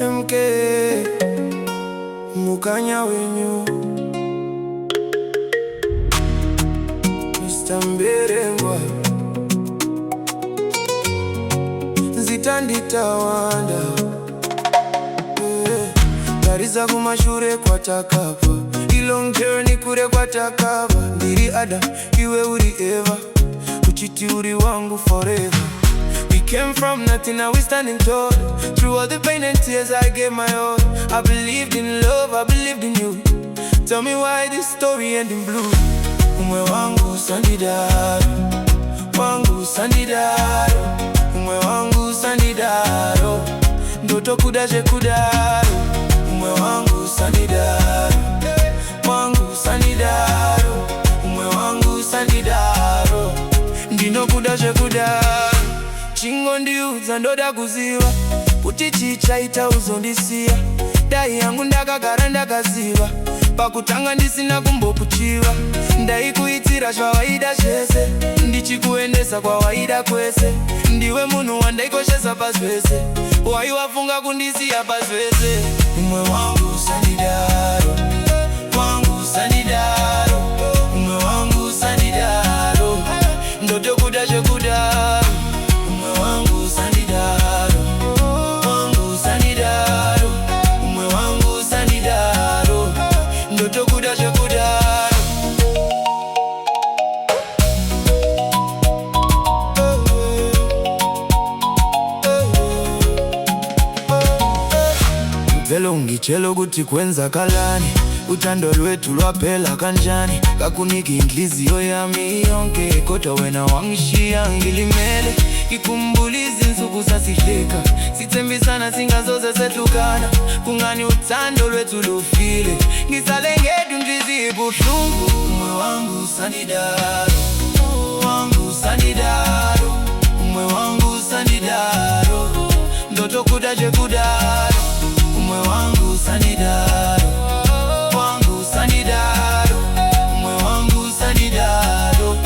MK Mkanyawenyu Mr. Mberengwa Zitanditawanda Tariza kumashure kwa takapa Long journey kure kwa takapa Ndiri Adam, iwe uri Eva Uchiti uri wangu forever. We came from nothing, now we standing tall. Through all the pain and tears, I gave my all. I believed in love, I believed in you. Tell me why this story end in blue. Umwe wangu Usandidaro, wangu Usandidaro. Umwe wangu Usandidaro, ndoto kudaje kudaro. Umwe wangu Usandidaro, wangu Usandidaro. Umwe wangu Usandidaro, ndino kudaje kudaro. Chingo ndiuza ndoda kuziva kuti chichaita uzondisiya. Dai yangu ndakagara ndakaziva pakutanga ndisina kumbokuchiva. Ndaikuitira zvawaida zvese, ndichikuendesa kwawaida kwese. Ndiwe munhu wandaikoshesa pazvese, waiwafunga kundisiya pazvese. Umwe wangu Usandidaro, wangu Usandidaro. Umwe wangu Usandidaro, ndoto kudaje kudaro. Umwe wangu Usandidaro, wangu Usandidaro. Umwe wangu Usandidaro, ndoto kudaje kudaro. Mvelo ngichelo kuti kwenza kalani. Utando lwetu lwaphela kanjani. Kakuniki inhliziyo yami yonke, kodwa wena wangishiya ngilimele. Ikumbulizi insuku sasihleka, sithembisana singazoze sehlukana. Kungani utando lwethu lufile, ngisale ngedwa inhliziyo ibuhlungu. Umwe wangu Usandidaro, wangu Usandidaro. Umwe wangu Usandidaro, ndoto kudaje kudaro. Umwe wangu Usandidaro, wangu Usandidaro. Umwe wangu Usandidaro,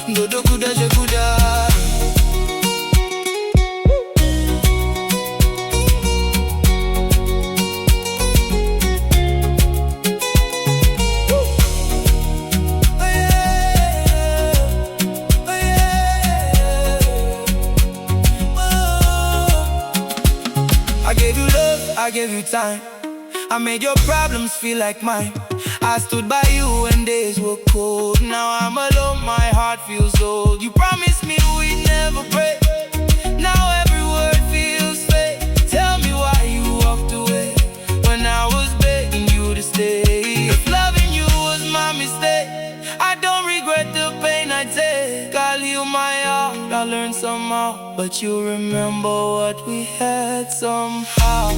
ndoto kudaje kudaro. I gave you love, I gave you time. I made your problems feel like mine. I stood by you when days were cold. Now I'm alone, my heart feels old. You promised me we'd never break. Now every word feels fake. Tell me why you walked away when I was begging you to stay. If loving you was my mistake, I don't regret the pain I take. I'll heal my heart, I'll learn somehow. But you remember what we had somehow.